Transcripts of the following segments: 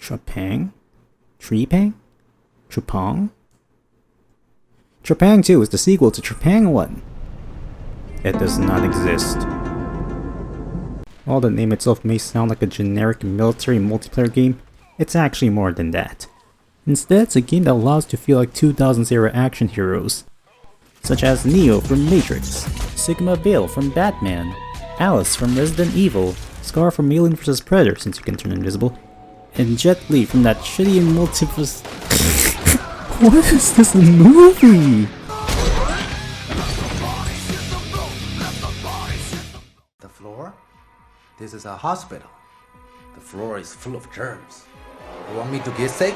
Trepang? Trepang? Trepang? Trepang 2 is the sequel to Trepang 1. It does not exist. While the name itself may sound like a generic military multiplayer game, it's actually more than that. Instead, it's a game that allows you to feel like 2000s era action heroes, such as Neo from Matrix, Sigma Vale from Batman, Alice from Resident Evil, Scar from Alien vs Predator since you can turn invisible, and Jet Li from that shitty multiverse. What is this movie? The floor? This is a hospital. The floor is full of germs. You want me to get sick?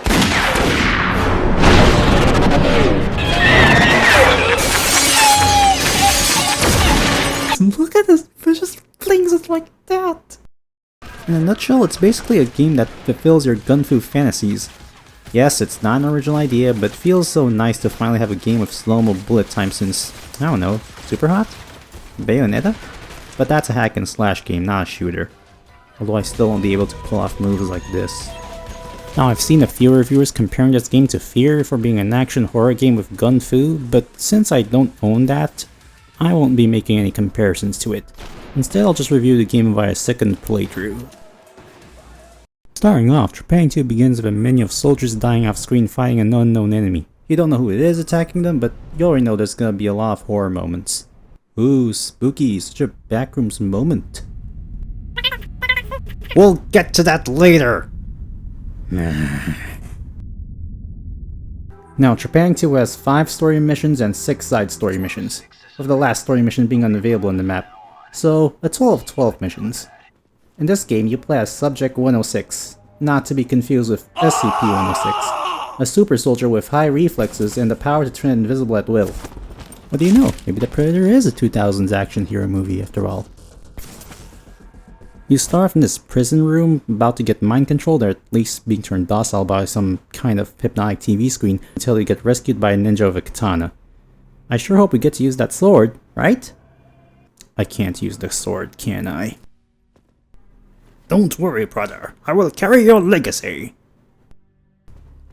Look at this, it just flings it like that! In a nutshell, it's basically a game that fulfills your gun-fu fantasies. Yes, it's not an original idea, but feels so nice to finally have a game with slow-mo bullet time since, I don't know, Super Hot? Bayonetta? But that's a hack and slash game, not a shooter. Although I still won't be able to pull off moves like this. Now, I've seen a few reviewers comparing this game to F.E.A.R. for being an action horror game with gun-fu, but since I don't own that, I won't be making any comparisons to it. Instead, I'll just review the game via a second playthrough. Starting off, Trepang 2 begins with a menu of soldiers dying off screen fighting an unknown enemy. You don't know who it is attacking them, but you already know there's gonna be a lot of horror moments. Ooh, spooky, such a backrooms moment. We'll get to that later! Now, Trepang 2 has 5 story missions and 6 side story missions, with the last story mission being unavailable on the map, so a total of 12 missions. In this game, you play as Subject 106, not to be confused with SCP-106, a super soldier with high reflexes and the power to turn invisible at will. What do you know? Maybe the Predator is a 2000s action hero movie after all. You start from this prison room, about to get mind controlled or at least being turned docile by some kind of hypnotic TV screen until you get rescued by a ninja with a katana. I sure hope we get to use that sword, right? I can't use the sword, can I? Don't worry, brother. I will carry your legacy.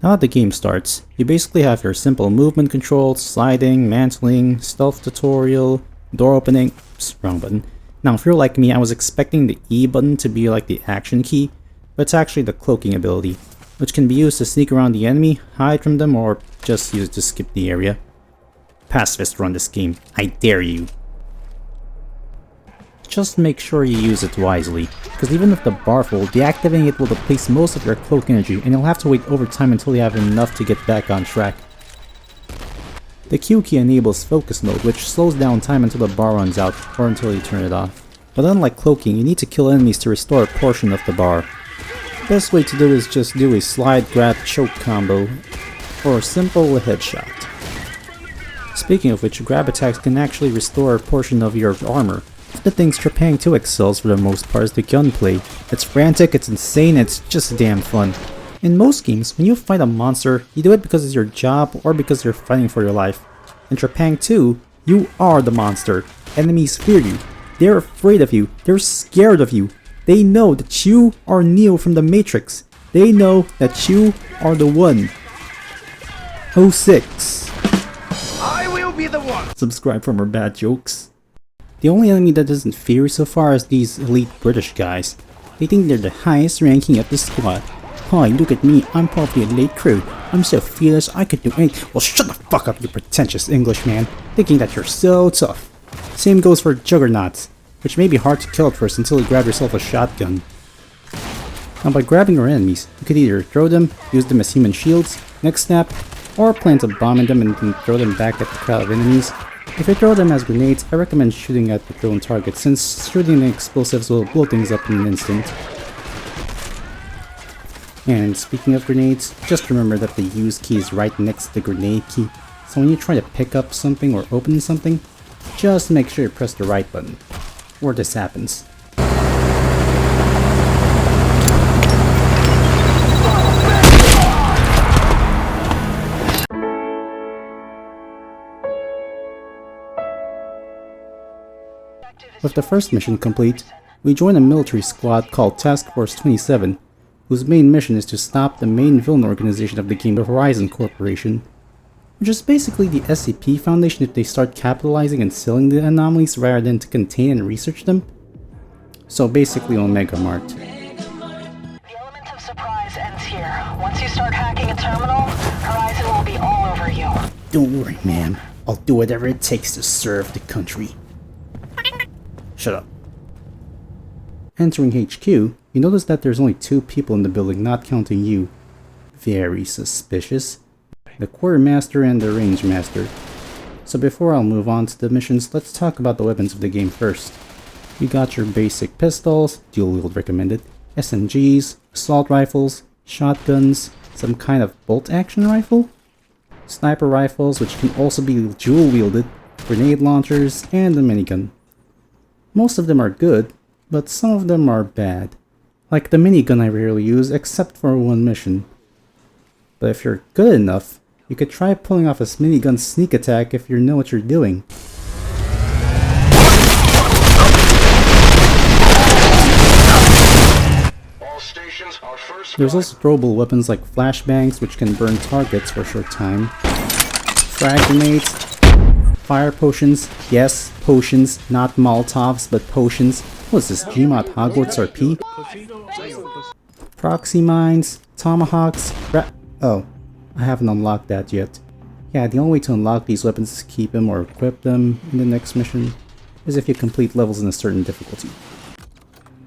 Now that the game starts, you basically have your simple movement controls, sliding, mantling, stealth tutorial, door opening, oops, wrong button. Now if you're like me, I was expecting the E button to be like the action key, but it's actually the cloaking ability, which can be used to sneak around the enemy, hide from them, or just use to skip the area. Pacifist run this game, I dare you. Just make sure you use it wisely, because even with the bar full, deactivating it will deplete most of your cloak energy and you'll have to wait over time until you have enough to get back on track. The Q key enables focus mode, which slows down time until the bar runs out, or until you turn it off. But unlike cloaking, you need to kill enemies to restore a portion of the bar. The best way to do it is just do a slide, grab, choke combo, or a simple headshot. Speaking of which, grab attacks can actually restore a portion of your armor. The things Trepang 2 excels for the most part is the gunplay. It's frantic, it's insane, it's just damn fun. In most games, when you fight a monster, you do it because it's your job or because you're fighting for your life. In Trepang 2, you are the monster. Enemies fear you. They're afraid of you. They're scared of you. They know that you are Neo from the Matrix. They know that you are the one. 06. I will be the one. Subscribe for more bad jokes. The only enemy that doesn't fear so far is these elite British guys. They think they're the highest ranking of the squad. Hi, look at me, I'm part of the elite crew. I'm so fearless, I could do anything. Well, shut the fuck up, you pretentious Englishman, thinking that you're so tough. Same goes for juggernauts, which may be hard to kill at first until you grab yourself a shotgun. Now by grabbing your enemies, you could either throw them, use them as human shields, neck snap, or plant a bomb in them and then throw them back at the crowd of enemies. If you throw them as grenades, I recommend shooting at the thrown target, since shooting the explosives will blow things up in an instant. And speaking of grenades, just remember that the use key is right next to the grenade key, so when you try to pick up something or open something, just make sure you press the right button, or this happens. With the first mission complete, we join a military squad called Task Force 27, whose main mission is to stop the main villain organization of the game, the Horizon Corporation, which is basically the SCP Foundation if they start capitalizing and selling the anomalies rather than to contain and research them. So basically Omega Mart. The element of surprise ends here. Once you start hacking a terminal, Horizon will be all over you. Don't worry, ma'am. I'll do whatever it takes to serve the country. Shut up. Entering HQ, you notice that there's only 2 people in the building, not counting you. Very suspicious. The Quartermaster and the Range Master. So before I'll move on to the missions, let's talk about the weapons of the game first. You got your basic pistols, dual wield recommended, SMGs, assault rifles, shotguns, some kind of bolt action rifle, sniper rifles which can also be dual wielded, grenade launchers, and a minigun. Most of them are good, but some of them are bad. Like the minigun I rarely use except for one mission. But if you're good enough, you could try pulling off a minigun sneak attack if you know what you're doing. There's also throwable weapons like flashbangs which can burn targets for a short time, frag grenades, fire potions, yes, potions, not Molotovs, but potions. What's this, Gmod Hogwarts RP? Proxy mines, tomahawks, oh, I haven't unlocked that yet. Yeah, the only way to unlock these weapons is keep them or equip them in the next mission, is if you complete levels in a certain difficulty.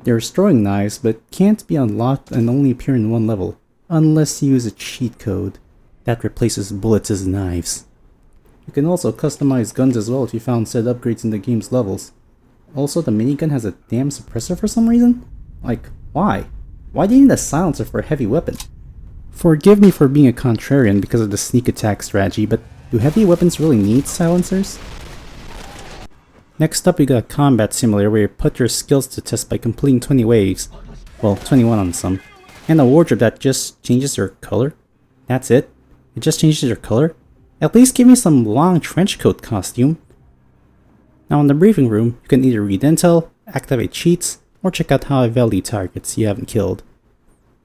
There's throwing knives, but can't be unlocked and only appear in one level, unless you use a cheat code that replaces bullets as knives. You can also customize guns as well if you found said upgrades in the game's levels. Also, the minigun has a damn suppressor for some reason? Like, why? Why do you need a silencer for a heavy weapon? Forgive me for being a contrarian because of the sneak attack strategy, but do heavy weapons really need silencers? Next up, we got a combat simulator where you put your skills to test by completing 20 waves. Well, 21 on some. And a wardrobe that just changes your color. That's it? It just changes your color? At least give me some long trench coat costume. Now in the briefing room, you can either read intel, activate cheats, or check out how I value targets you haven't killed.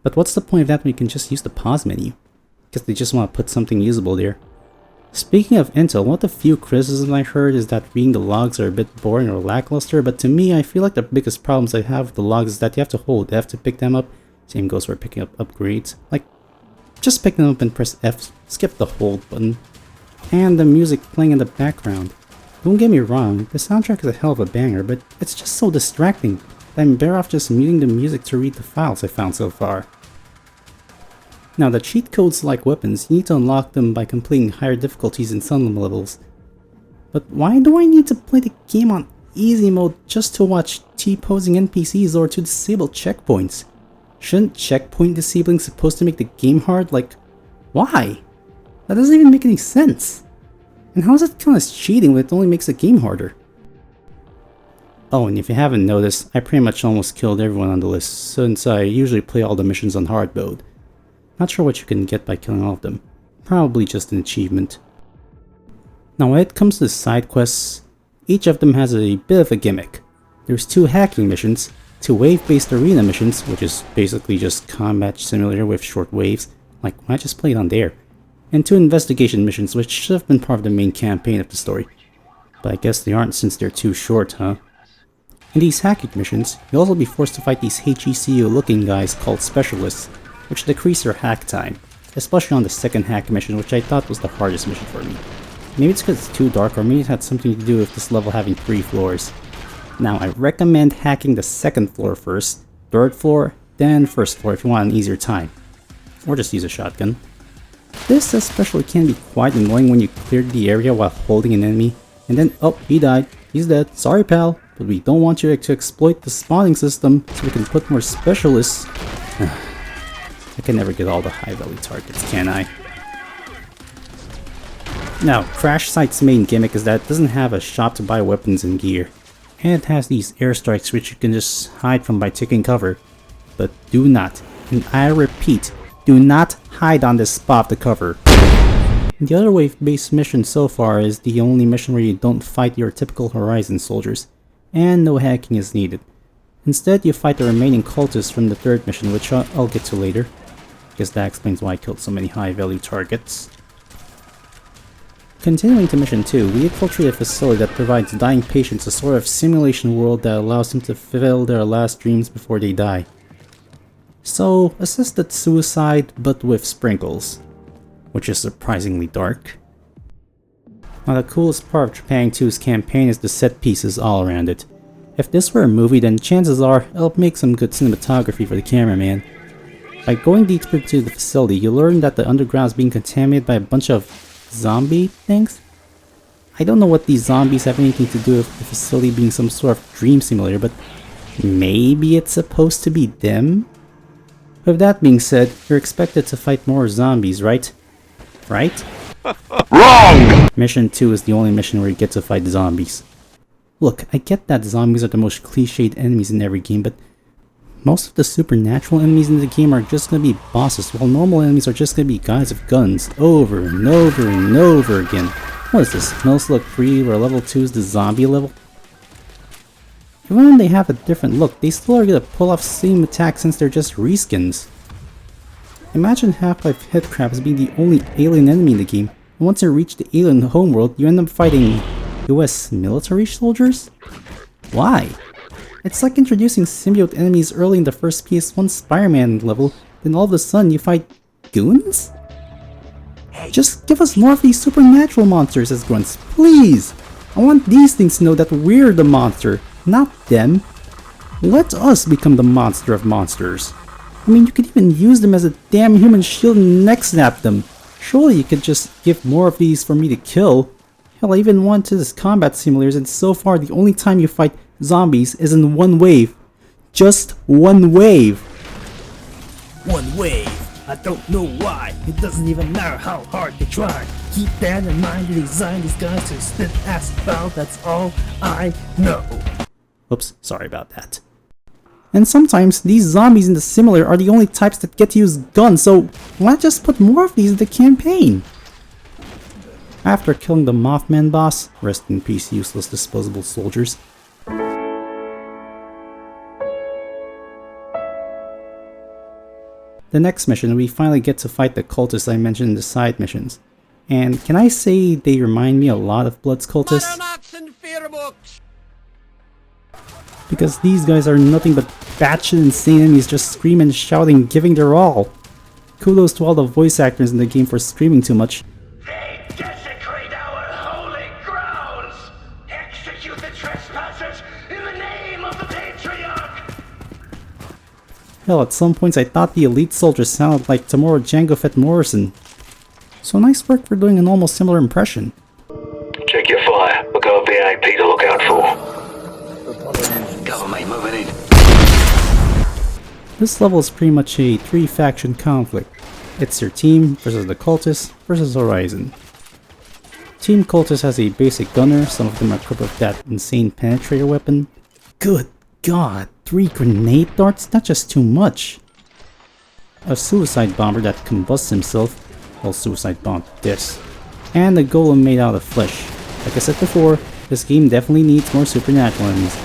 But what's the point of that when you can just use the pause menu? Guess they just want to put something usable there. Speaking of intel, one of the few criticisms I heard is that reading the logs are a bit boring or lackluster, but to me, I feel like the biggest problems I have with the logs is that you have to hold F to pick them up. Same goes for picking up upgrades. Like, just pick them up and press F, skip the hold button, and the music playing in the background. Don't get me wrong, the soundtrack is a hell of a banger, but it's just so distracting that I'm better off just muting the music to read the files I found so far. Now the cheat codes like weapons, you need to unlock them by completing higher difficulties in some levels. But why do I need to play the game on easy mode just to watch T-posing NPCs or to disable checkpoints? Shouldn't checkpoint disabling supposed to make the game hard? Like, why? That doesn't even make any sense. And how does that count as cheating when it only makes the game harder? Oh, and if you haven't noticed, I pretty much almost killed everyone on the list since I usually play all the missions on hard mode. Not sure what you can get by killing all of them. Probably just an achievement. Now when it comes to the side quests, each of them has a bit of a gimmick. There's 2 hacking missions, 2 wave-based arena missions, which is basically just combat simulator with short waves, like when I just played on there, and 2 investigation missions which should have been part of the main campaign of the story. But I guess they aren't since they're too short, huh? In these hacking missions, you'll also be forced to fight these HECU looking guys called specialists, which decrease your hack time, especially on the second hack mission, which I thought was the hardest mission for me. Maybe it's because it's too dark, or maybe it had something to do with this level having 3 floors. Now I recommend hacking the 2nd floor first, 3rd floor, then 1st floor if you want an easier time. Or just use a shotgun. This especially can be quite annoying when you clear the area while holding an enemy, and then, oh, he died, he's dead, sorry pal, but we don't want you to exploit the spawning system so we can put more specialists. I can never get all the high value targets, can I? Now, Crash Site's main gimmick is that it doesn't have a shop to buy weapons and gear, and it has these airstrikes which you can just hide from by taking cover. But do not, and I repeat, do not hide on this spot of the cover. The other wave-based mission so far is the only mission where you don't fight your typical Horizon soldiers, and no hacking is needed. Instead, you fight the remaining cultists from the third mission, which I'll get to later. Guess that explains why I killed so many high-value targets. Continuing to mission 2, we infiltrate a facility that provides dying patients a sort of simulation world that allows them to fulfill their last dreams before they die. So, assisted suicide, but with sprinkles, which is surprisingly dark. Now the coolest part of Trepang 2's campaign is the set pieces all around it. If this were a movie, then chances are it'll make some good cinematography for the cameraman. By going deeper into the facility, you learn that the underground is being contaminated by a bunch of zombie things? I don't know what these zombies have anything to do with the facility being some sort of dream simulator, but maybe it's supposed to be them? With that being said, you're expected to fight more zombies, right? Right? Wrong! Mission 2 is the only mission where you get to fight zombies. Look, I get that zombies are the most cliched enemies in every game, but most of the supernatural enemies in the game are just gonna be bosses, while normal enemies are just gonna be guys with guns, over and over and over again. What is this, Metal Slug 3 where level 2 is the zombie level? Even when they have a different look, they still are gonna pull off the same attack since they're just reskins. Imagine Half-Life Headcrab as being the only alien enemy in the game, and once you reach the alien homeworld, you end up fighting US military soldiers? Why? It's like introducing symbiote enemies early in the first PS1 Spider-Man level, then all of a sudden you fight goons? Just give us more of these supernatural monsters as grunts, please! I want these things to know that we're the monster, not them. Let us become the monster of monsters. I mean, you could even use them as a damn human shield and neck snap them. Surely you could just give more of these for me to kill. Hell, I even went to this combat simulators and so far the only time you fight zombies is in one wave. Just one wave. One wave. I don't know why. It doesn't even matter how hard they try. Keep that in mind. They designed these guys to spit asphalt. That's all I know. Oops, sorry about that. And sometimes these zombies in the simulator are the only types that get to use guns, so why not just put more of these in the campaign? After killing the Mothman boss, rest in peace useless disposable soldiers, the next mission we finally get to fight the cultists I mentioned in the side missions. And can I say they remind me a lot of Blood's cultists? Because these guys are nothing but batshit insane enemies just screaming, shouting, giving their all. Kudos to all the voice actors in the game for screaming too much. They desecrate our holy grounds! Execute the trespassers in the name of the Patriarch! Hell, at some points I thought the elite soldiers sounded like tomorrow Jango Fett Morrison. So nice work for doing an almost similar impression. Check your fire. We've got a VIP to look out for. Cover me, moving in. This level is pretty much a 3-faction conflict. It's your team versus the cultists versus Horizon. Team Cultist has a basic gunner, some of them are equipped with that insane penetrator weapon. Good god, 3 grenade darts? That's just too much. A suicide bomber that combusts himself, well, suicide bomb this. And a golem made out of flesh. Like I said before, this game definitely needs more supernatural enemies.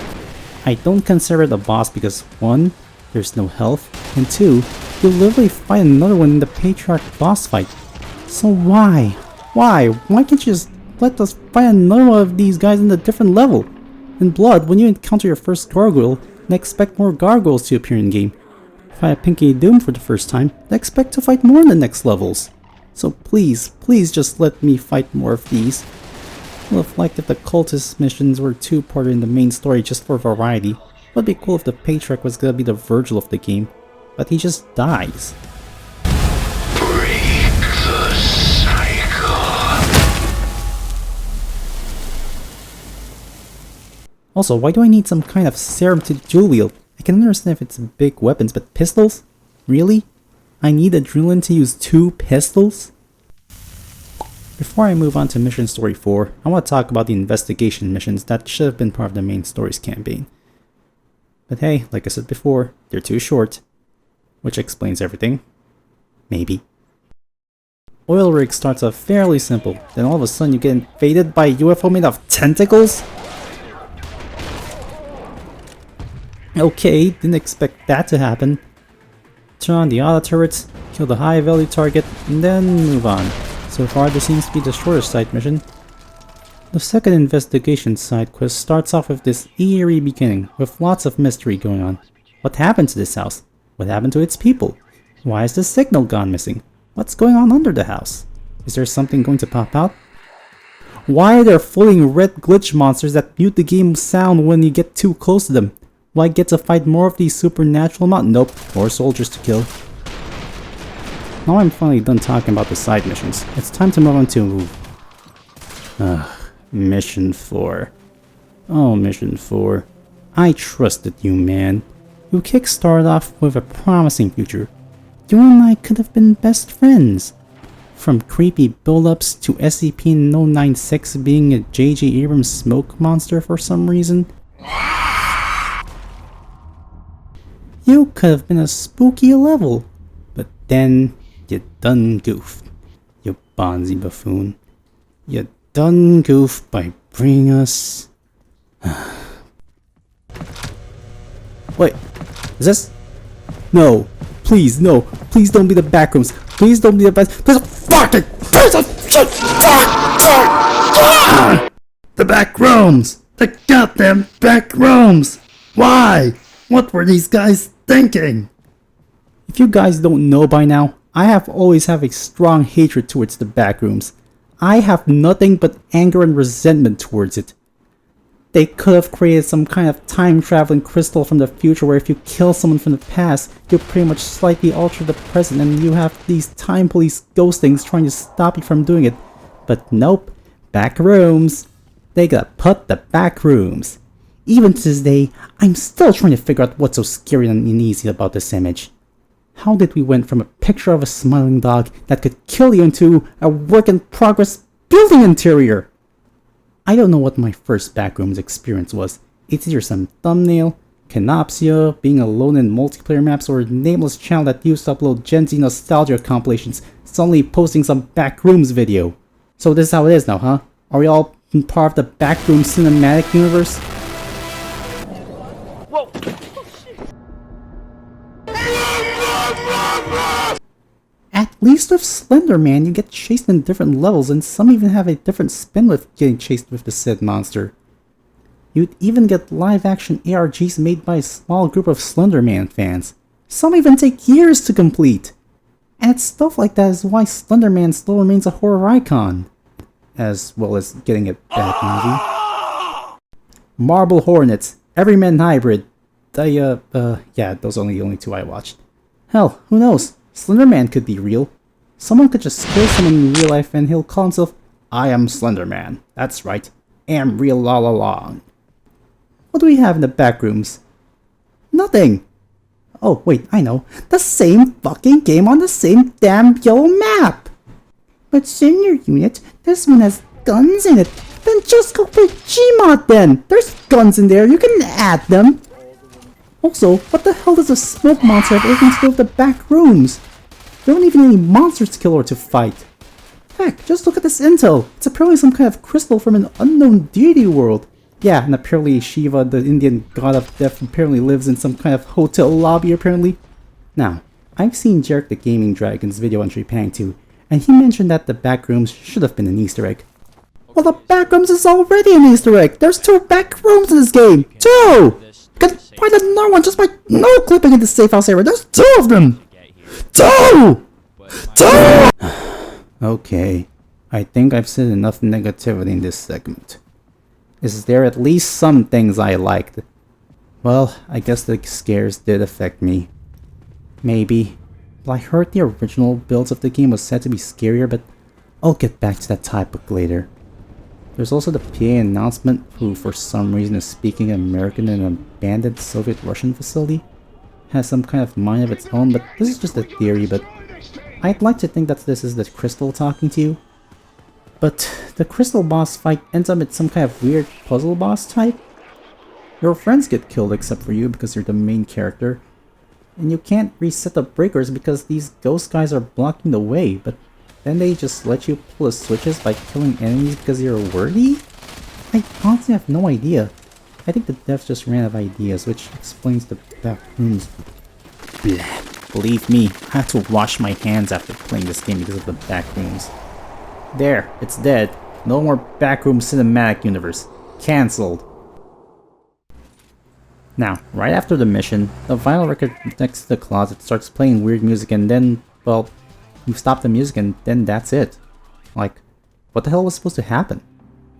I don't consider it a boss because 1, there's no health, and 2, you'll literally fight another one in the Patriarch boss fight. So why? Why can't you just let us fight another one of these guys in a different level? In Blood, when you encounter your first gargoyle, then expect more gargoyles to appear in game. Fight a Pinky Doom for the first time, then expect to fight more in the next levels. So please just let me fight more of these. Would have liked if the cultist missions were 2-parter in the main story just for variety. Would be cool if the Patriarch was gonna be the Virgil of the game, but he just dies. Break the cycle. Also, why do I need some kind of serum to dual wield? I can understand if it's big weapons, but pistols? Really? I need adrenaline to use 2 pistols? Before I move on to Mission Story 4, I want to talk about the investigation missions that should have been part of the main story's campaign. But hey, like I said before, they're too short. Which explains everything. Maybe. Oil rig starts off fairly simple, then all of a sudden you get invaded by a UFO made of tentacles? Okay, didn't expect that to happen. Turn on the auto turrets, kill the high value target, and then move on. So far this seems to be the shortest side mission. The second investigation side quest starts off with this eerie beginning, with lots of mystery going on. What happened to this house? What happened to its people? Why is the signal gone missing? What's going on under the house? Is there something going to pop out? Why are there floating red glitch monsters that mute the game's sound when you get too close to them? Will I get to fight more of these supernatural Nope, more soldiers to kill. Now I'm finally done talking about the side missions. It's time to move on to... Mission 4. Oh, Mission 4. I trusted you, man. You kickstarted off with a promising future. You and I could have been best friends. From creepy build-ups to SCP-096 being a J.J. Abrams smoke monster for some reason. You could have been a spooky level. But then, you done goofed. You bonzy buffoon. You done goofed by bringing us... Wait, is this? No, please, no, please don't be the backrooms. Please don't be the best. There's a fucking piece of shit. The back rooms! The goddamn back rooms! Why? What were these guys thinking? If you guys don't know by now, I have always have a strong hatred towards the backrooms. I have nothing but anger and resentment towards it. They could have created some kind of time-traveling crystal from the future where if you kill someone from the past, you pretty much slightly alter the present and you have these time police ghost things trying to stop you from doing it. But nope, back rooms. They got put the back rooms. Even to this day, I'm still trying to figure out what's so scary and uneasy about this image. How did we went from a picture of a smiling dog that could kill you into a work-in-progress building interior? I don't know what my first backrooms experience was. It's either some thumbnail, canopsia, being alone in multiplayer maps, or a nameless channel that used to upload Gen Z nostalgia compilations, suddenly posting some backrooms video. So this is how it is now, huh? Are we all part of the backroom cinematic universe? Whoa! At least with Slender Man, you get chased in different levels, and some even have a different spin with getting chased with the said monster. You'd even get live-action ARGs made by a small group of Slender Man fans. Some even take years to complete. And it's stuff like that is why Slender Man still remains a horror icon. As well as getting a bad movie. Marble Hornets, Everyman Hybrid. Yeah, those are the only two I watched. Hell, who knows? Slender Man could be real. Someone could just kill someone in real life and he'll call himself, I am Slender Man. That's right. Am real all along. What do we have in the back rooms? Nothing. Oh, wait, I know. The same fucking game on the same damn yellow map. But senior unit, this one has guns in it. Then just go play Gmod then. There's guns in there. You can add them. Also, what the hell does a smoke monster have anything to do with the back rooms? There aren't even any monsters to kill or to fight. Heck, just look at this intel. It's apparently some kind of crystal from an unknown deity world. Yeah, and apparently Shiva, the Indian god of death, apparently lives in some kind of hotel lobby apparently. Now, I've seen Jarek the Gaming Dragon's video on Trepang too, and he mentioned that the back rooms should have been an Easter egg. Well, the back rooms is already an Easter egg! There's 2 back rooms in this game! 2! You can find another one just by no-clipping in the safe house area. There's 2 of them! 2! 2! Okay, I think I've said enough negativity in this segment. Is there at least some things I liked? Well, I guess the scares did affect me. Maybe. But I heard the original builds of the game was said to be scarier, but I'll get back to that topic later. There's also the PA announcement, who for some reason is speaking American in an abandoned Soviet-Russian facility. Has some kind of mind of its own, but this is just a theory, but I'd like to think that this is the crystal talking to you. But the crystal boss fight ends up in some kind of weird puzzle boss type. Your friends get killed except for you because you're the main character. And you can't reset the breakers because these ghost guys are blocking the way, but then they just let you pull the switches by killing enemies because you're worthy? I honestly have no idea. I think the devs just ran out of ideas, which explains the back rooms. Blah. Believe me, I had to wash my hands after playing this game because of the back rooms. There, it's dead. No more backroom cinematic universe. Cancelled. Now, right after the mission, the vinyl record next to the closet starts playing weird music and then, well, you stop the music and then that's it. Like, what the hell was supposed to happen?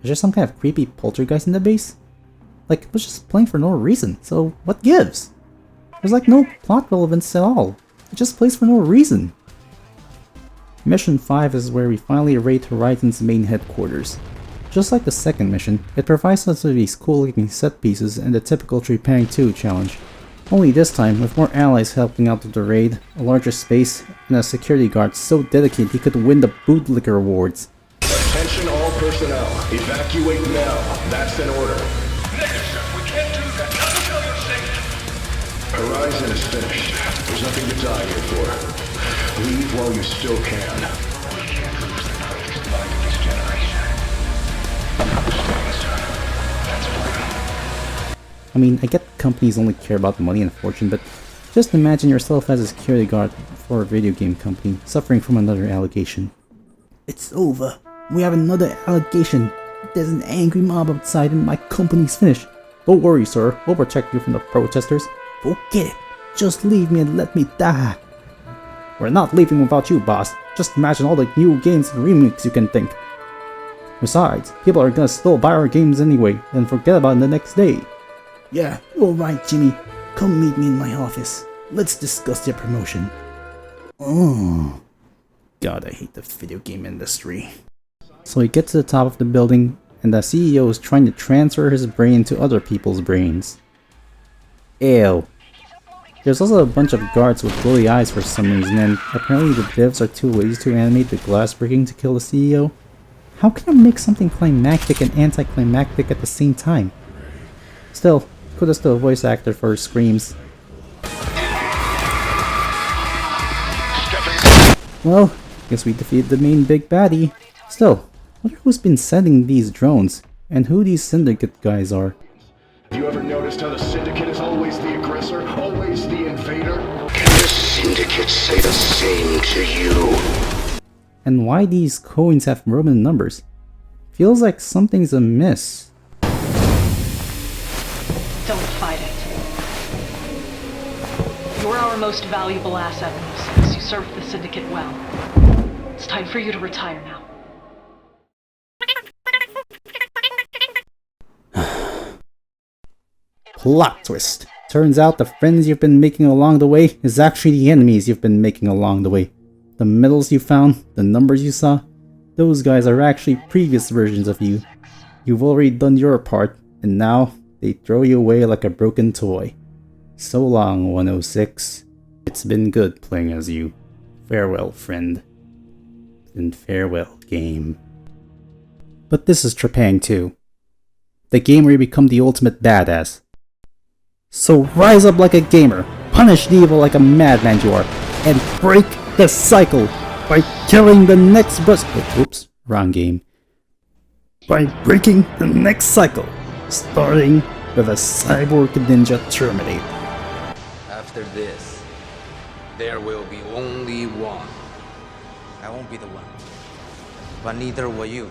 Is there some kind of creepy poltergeist in the base? Like, it was just playing for no reason, so what gives? There's like no plot relevance at all. It just plays for no reason. Mission 5 is where we finally raid Horizon's main headquarters. Just like the second mission, it provides us with these cool looking set pieces and the typical Trepang 2 challenge. Only this time, with more allies helping out with the raid, a larger space, and a security guard so dedicated he could win the bootlicker awards. Attention all personnel. Evacuate now. That's an order. Negative, sir. We can't do that. Not until you're safe. Horizon is finished. There's nothing to die here for. Leave while you still can. We can't lose the greatest mind of this generation. Understand, sir. That's plan. I mean, I get companies only care about money and fortune, but just imagine yourself as a security guard for a video game company, suffering from another allegation. It's over. We have another allegation. There's an angry mob outside and my company's finished. Don't worry, sir. We'll protect you from the protesters. Forget it. Just leave me and let me die. We're not leaving without you, boss. Just imagine all the new games and remakes you can think. Besides, people are gonna still buy our games anyway, and forget about it the next day. Yeah, alright Jimmy. Come meet me in my office. Let's discuss your promotion. Oh. God, I hate the video game industry. So he gets to the top of the building, and the CEO is trying to transfer his brain to other people's brains. Ew. There's also a bunch of guards with glowing eyes for some reason, and apparently the devs are too lazy to animate the glass breaking to kill the CEO. How can I make something climactic and anticlimactic at the same time? Still, kudos to the voice actor for his screams. Well, guess we defeated the main big baddie. Still, I wonder who's been sending these drones, and who these syndicate guys are. Have you ever noticed how the Syndicate is always the aggressor, always the invader? Can the Syndicate say the same to you? And why these coins have Roman numbers? Feels like something's amiss. Don't fight it. You're our most valuable asset in this sense. You served the Syndicate well. It's time for you to retire now. Plot twist. Turns out the friends you've been making along the way is actually the enemies you've been making along the way. The medals you found, the numbers you saw, those guys are actually previous versions of you. You've already done your part, and now they throw you away like a broken toy. So long, 106. It's been good playing as you. Farewell, friend. And farewell, game. But this is Trepang 2. The game where you become the ultimate badass. So rise up like a gamer, punish the evil like a madman you are, and break the cycle by killing the next boss. Oops, wrong game. By breaking the next cycle, starting with a cyborg ninja Terminator. After this, there will be only one. I won't be the one. But neither will you.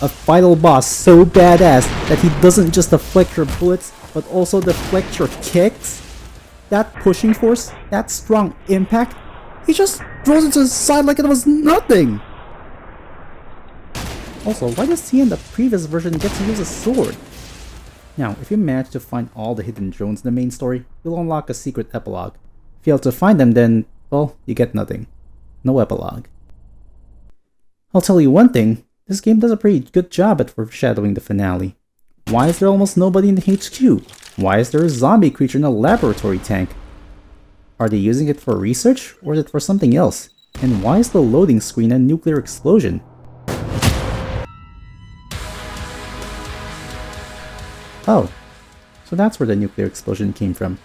A final boss so badass that he doesn't just deflect your bullets, but also deflect your kicks. That pushing force, that strong impact, he just throws it to the side like it was nothing! Also, why does he in the previous version get to use a sword? Now, if you manage to find all the hidden drones in the main story, you'll unlock a secret epilogue. If you fail to find them, then, well, you get nothing. No epilogue. I'll tell you one thing, this game does a pretty good job at foreshadowing the finale. Why is there almost nobody in the HQ? Why is there a zombie creature in a laboratory tank? Are they using it for research, or is it for something else? And why is the loading screen a nuclear explosion? Oh, so that's where the nuclear explosion came from.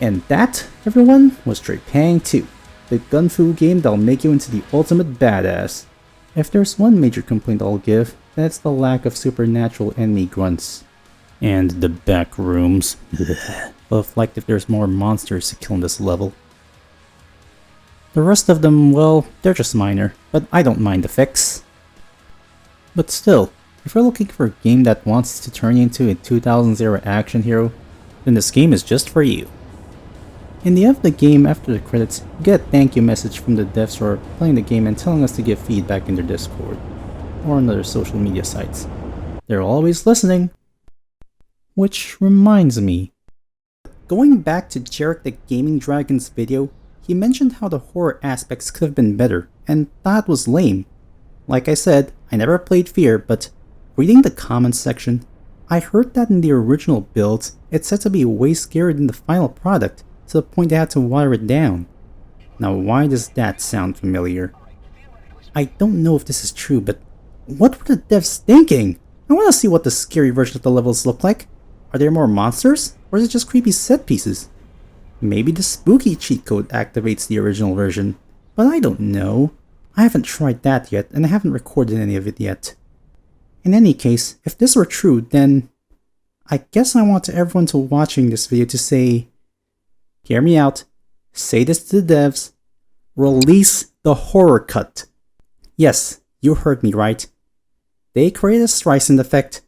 And that, everyone, was Trepang 2, the gun fu game that'll make you into the ultimate badass. If there's one major complaint I'll give, then it's the lack of supernatural enemy grunts. And the back rooms. Well, like if there's more monsters to kill in this level. The rest of them, well, they're just minor, but I don't mind the fix. But still, if you're looking for a game that wants to turn you into a 2000s action hero, then this game is just for you. In the end of the game, after the credits, you get a thank you message from the devs who are playing the game and telling us to give feedback in their Discord, or on other social media sites. They're always listening. Which reminds me, going back to Jarek the Gaming Dragon's video, he mentioned how the horror aspects could have been better, and that was lame. Like I said, I never played F.E.A.R, but reading the comments section, I heard that in the original builds, it's said to be way scarier than the final product, to the point they had to water it down. Now why does that sound familiar? I don't know if this is true, but what were the devs thinking? I want to see what the scary version of the levels look like. Are there more monsters, or is it just creepy set pieces? Maybe the spooky cheat code activates the original version, but I don't know. I haven't tried that yet, and I haven't recorded any of it yet. In any case, if this were true, then I guess I want everyone to watching this video to say, hear me out, say this to the devs, release the horror cut. Yes, you heard me right. They created a Streisand effect,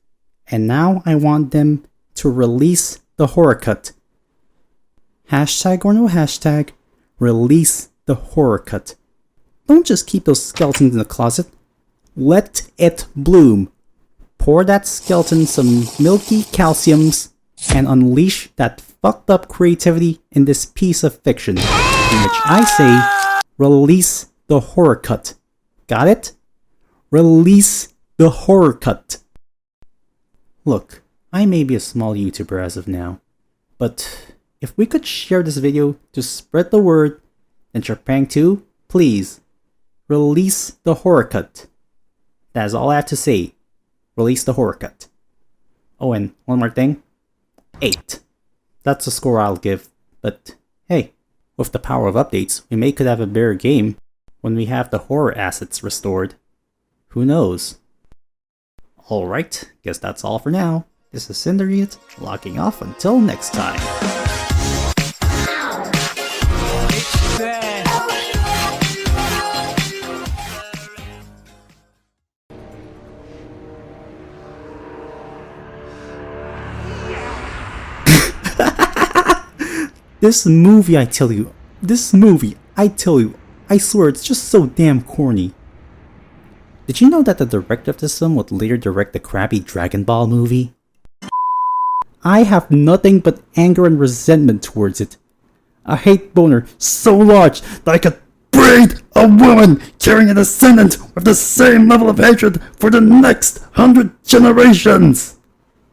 and now I want them to release the horror cut. Hashtag or no hashtag, release the horror cut. Don't just keep those skeletons in the closet. Let it bloom. Pour that skeleton some milky calciums and unleash that fucked up creativity in this piece of fiction, in which I say, release the horror cut. Got it? Release the horror cut. Look, I may be a small YouTuber as of now, but if we could share this video to spread the word, then Trepang 2, please, release the horror cut. That is all I have to say. Release the horror cut. Oh, and one more thing. 8. That's the score I'll give, but hey, with the power of updates, we could have a better game when we have the horror assets restored. Who knows? Alright, guess that's all for now. This is Cinderiot, logging off until next time. This movie, I tell you, I swear it's just so damn corny. Did you know that the director of this film would later direct the crappy Dragon Ball movie? I have nothing but anger and resentment towards it. A hate boner so large that I could breed a woman carrying a descendant with the same level of hatred for the next 100 generations!